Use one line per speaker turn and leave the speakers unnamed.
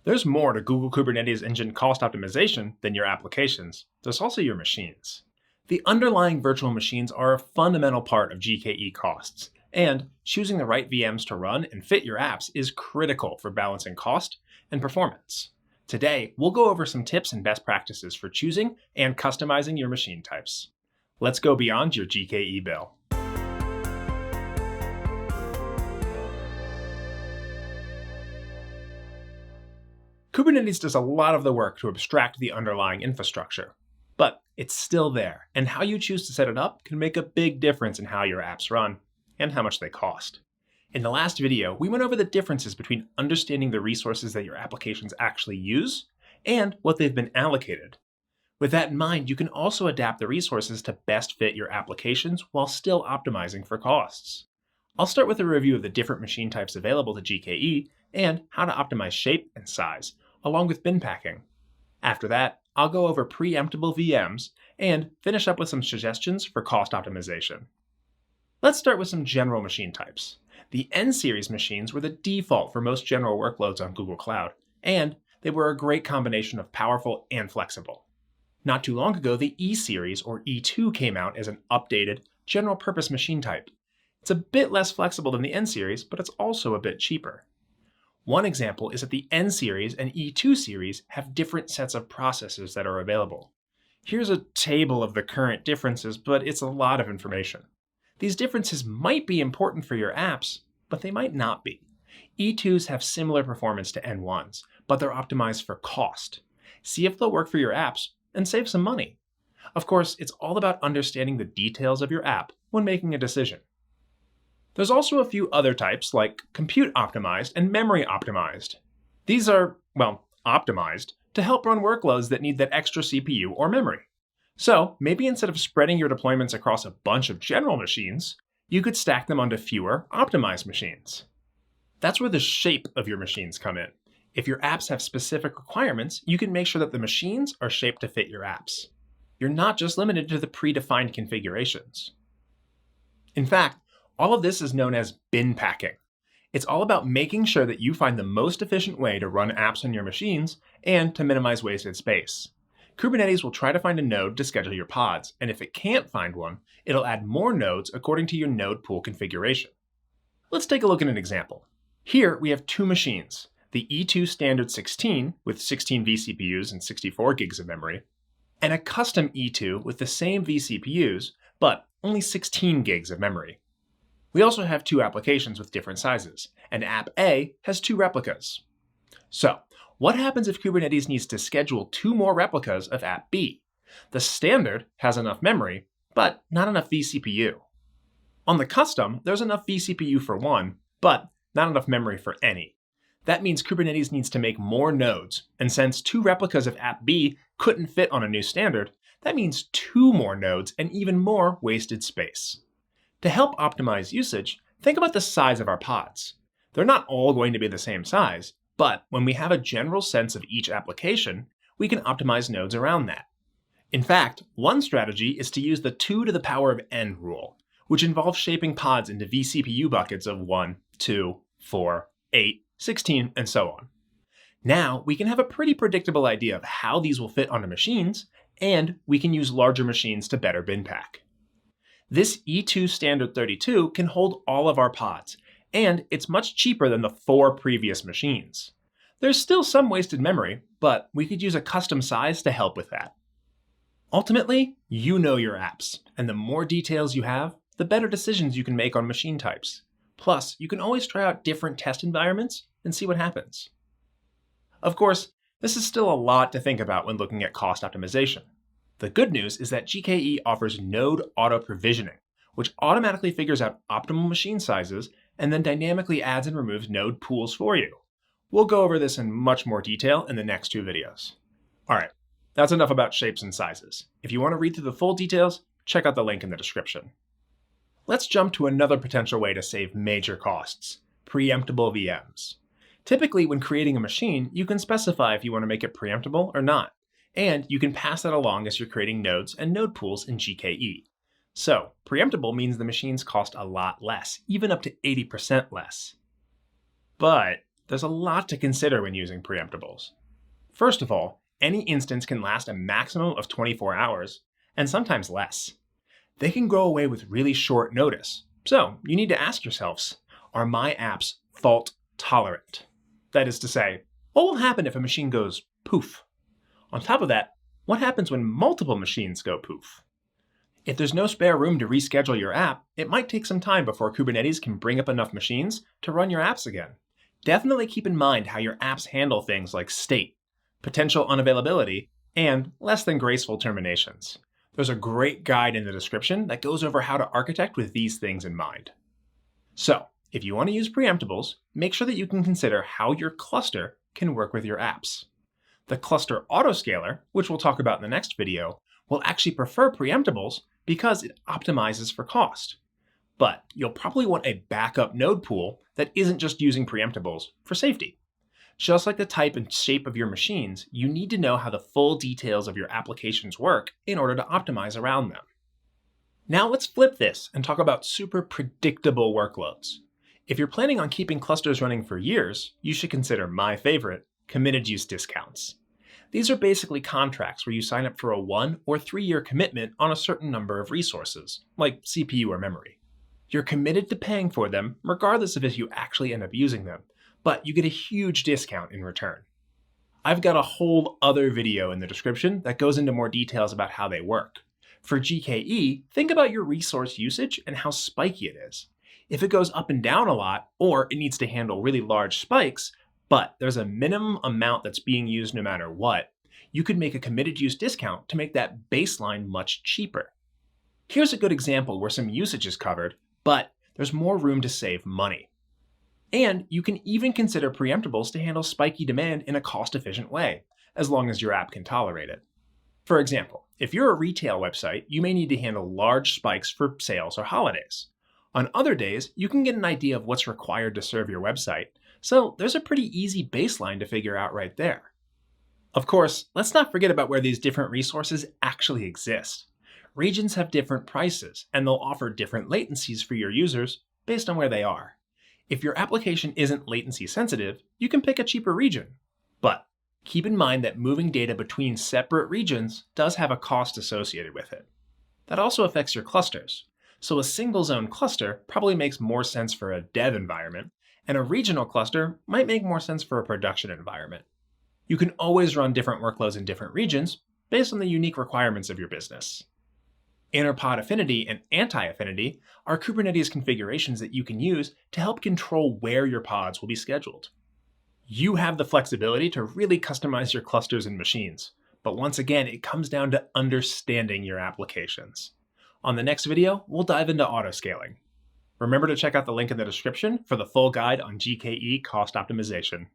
There's more to Google Kubernetes Engine cost optimization than your applications. There's also your machines. The underlying virtual machines are a fundamental part of GKE costs, and choosing the right VMs to run and fit your apps is critical for balancing cost and performance. Today, we'll go over some tips and best practices for choosing and customizing your machine types. Let's go beyond your GKE bill. Kubernetes does a lot of the work to abstract the underlying infrastructure, but it's still there, and how you choose to set it up can make a big difference in how your apps run and how much they cost. In the last video, we went over the differences between understanding the resources that your applications actually use and what they've been allocated. With that in mind, you can also adapt the resources to best fit your applications while still optimizing for costs. I'll start with a review of the different machine types available to GKE and how to optimize shape and size, along with bin packing. After that, I'll go over preemptible VMs and finish up with some suggestions for cost optimization. Let's start with some general machine types. The N-series machines were the default for most general workloads on Google Cloud, and they were a great combination of powerful and flexible. Not too long ago, the E-series or E2 came out as an updated, general-purpose machine type. It's a bit less flexible than the N-series, but it's also a bit cheaper. One example is that the N-series and E2 series have different sets of processors that are available. Here's a table of the current differences, but it's a lot of information. These differences might be important for your apps, but they might not be. E2s have similar performance to N1s, but they're optimized for cost. See if they'll work for your apps and save some money. Of course, it's all about understanding the details of your app when making a decision. There's also a few other types like compute optimized and memory optimized. These are, optimized to help run workloads that need that extra CPU or memory. So maybe instead of spreading your deployments across a bunch of general machines, you could stack them onto fewer optimized machines. That's where the shape of your machines come in. If your apps have specific requirements, you can make sure that the machines are shaped to fit your apps. You're not just limited to the predefined configurations. In fact, all of this is known as bin packing. It's all about making sure that you find the most efficient way to run apps on your machines and to minimize wasted space. Kubernetes will try to find a node to schedule your pods, and if it can't find one, it'll add more nodes according to your node pool configuration. Let's take a look at an example. Here we have two machines, the E2 standard 16 with 16 vCPUs and 64 gigs of memory, and a custom E2 with the same vCPUs, but only 16 gigs of memory. We also have two applications with different sizes, and App A has two replicas. So, what happens if Kubernetes needs to schedule two more replicas of App B? The standard has enough memory, but not enough vCPU. On the custom, there's enough vCPU for one, but not enough memory for any. That means Kubernetes needs to make more nodes, and since two replicas of App B couldn't fit on a new standard, that means two more nodes and even more wasted space. To help optimize usage, think about the size of our pods. They're not all going to be the same size, but when we have a general sense of each application, we can optimize nodes around that. In fact, one strategy is to use the 2 to the power of n rule, which involves shaping pods into vCPU buckets of 1, 2, 4, 8, 16, and so on. Now, we can have a pretty predictable idea of how these will fit onto machines, and we can use larger machines to better bin pack. This E2 standard 32 can hold all of our pods, and it's much cheaper than the 4 previous machines. There's still some wasted memory, but we could use a custom size to help with that. Ultimately, you know your apps, and the more details you have, the better decisions you can make on machine types. Plus, you can always try out different test environments and see what happens. Of course, this is still a lot to think about when looking at cost optimization. The good news is that GKE offers node auto-provisioning, which automatically figures out optimal machine sizes and then dynamically adds and removes node pools for you. We'll go over this in much more detail in the next 2 videos. Alright, that's enough about shapes and sizes. If you want to read through the full details, check out the link in the description. Let's jump to another potential way to save major costs, preemptible VMs. Typically, when creating a machine, you can specify if you want to make it preemptible or not, and you can pass that along as you're creating nodes and node pools in GKE. So, preemptible means the machines cost a lot less, even up to 80% less. But there's a lot to consider when using preemptibles. First of all, any instance can last a maximum of 24 hours, and sometimes less. They can go away with really short notice, so you need to ask yourselves, are my apps fault tolerant? That is to say, what will happen if a machine goes poof? On top of that, what happens when multiple machines go poof? If there's no spare room to reschedule your app, it might take some time before Kubernetes can bring up enough machines to run your apps again. Definitely keep in mind how your apps handle things like state, potential unavailability, and less than graceful terminations. There's a great guide in the description that goes over how to architect with these things in mind. So, if you want to use preemptibles, make sure that you can consider how your cluster can work with your apps. The cluster autoscaler, which we'll talk about in the next video, will actually prefer preemptibles because it optimizes for cost. But you'll probably want a backup node pool that isn't just using preemptibles for safety. Just like the type and shape of your machines, you need to know how the full details of your applications work in order to optimize around them. Now let's flip this and talk about super predictable workloads. If you're planning on keeping clusters running for years, you should consider my favorite, committed use discounts. These are basically contracts where you sign up for a 1 or 3 year commitment on a certain number of resources, like CPU or memory. You're committed to paying for them regardless of if you actually end up using them, but you get a huge discount in return. I've got a whole other video in the description that goes into more details about how they work. For GKE, think about your resource usage and how spiky it is. If it goes up and down a lot, or it needs to handle really large spikes, but there's a minimum amount that's being used no matter what, you could make a committed use discount to make that baseline much cheaper. Here's a good example where some usage is covered, but there's more room to save money. And you can even consider preemptibles to handle spiky demand in a cost-efficient way, as long as your app can tolerate it. For example, if you're a retail website, you may need to handle large spikes for sales or holidays. On other days, you can get an idea of what's required to serve your website, so there's a pretty easy baseline to figure out right there. Of course, let's not forget about where these different resources actually exist. Regions have different prices, and they'll offer different latencies for your users based on where they are. If your application isn't latency sensitive, you can pick a cheaper region. But keep in mind that moving data between separate regions does have a cost associated with it. That also affects your clusters. So a single zone cluster probably makes more sense for a dev environment, and a regional cluster might make more sense for a production environment. You can always run different workloads in different regions based on the unique requirements of your business. Interpod affinity and anti-affinity are Kubernetes configurations that you can use to help control where your pods will be scheduled. You have the flexibility to really customize your clusters and machines, but once again, it comes down to understanding your applications. On the next video, we'll dive into autoscaling. Remember to check out the link in the description for the full guide on GKE cost optimization.